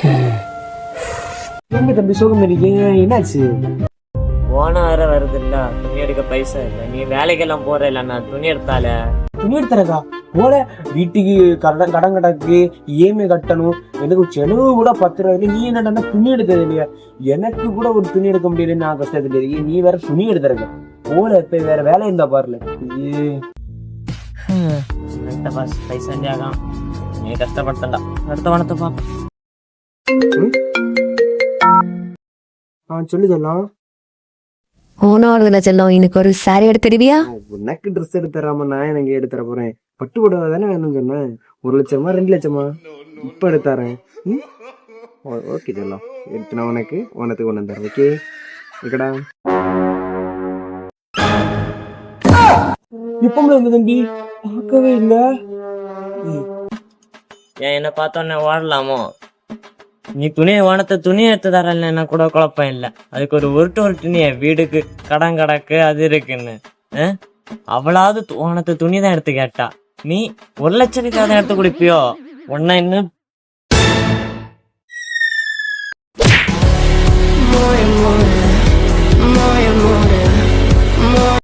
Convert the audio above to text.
எங்க தம்பி சோகம் இருக்கீங்க, என்னாச்சு? போன வர வருது இல்ல, துணி எடுக்க பைசா இல்ல. நீ வேலைக்கெல்லாம் போற இல்ல, நான் துணி எடுத்தால. துணி எடுத்துறக்கா போல, வீட்டுக்கு கடன் கடக்கு இஎம்ஐ கட்டணும், எனக்கு செலவு கூட 10 ரூபாய். நீ என்னடா துணி எடுக்கிறது இல்லையா? எனக்கு கூட ஒரு துணி எடுக்க முடியல, நான் கஷ்டத்துல இருக்கேன். நீ வேற துணி எடுத்துறக்க போல, இப்ப வேற வேலை இருந்தா பாருல. பைசா இல்லையாதான் நீ கஷ்டப்பட்டா. அடுத்த வனத்தை பாப்ப. சொல்லுதெல்லாம் ஓனாவதுல செல்லம், எனக்கு ஒரு சாரி எடுத்துடுவியா? உனக்கு ட்ரெஸ் எடுத்துறாம நான் எனக்கு எடுத்துற போறேன். பட்டு புடவை தானே வேணும்னு சொன்னேன். 1 லட்சமா 2 லட்சமா? இப்ப எடுத்தாரேன். ஓகே செல்லம், எடுத்துனா உனக்கு உனக்கு கொண்டு தரேன். ஓகே இருக்கடா. இப்ப வந்து தம்பி பார்க்கவே இல்ல. ஏன் என்ன பார்த்தோன்னே ஓடலாமோ? நீ துணியை எடுத்து தரலன்னா கூட குழப்பம் இல்லை. அதுக்கு ஒரு உருட்டு வீடுக்கு கடன் கடக்கு அது இருக்குன்னு அவளாவது துணிதான் எடுத்து கேட்டா. நீ 1 லட்சத்துக்கு அதை எடுத்து குடிப்பியோ? உன்ன இன்னும்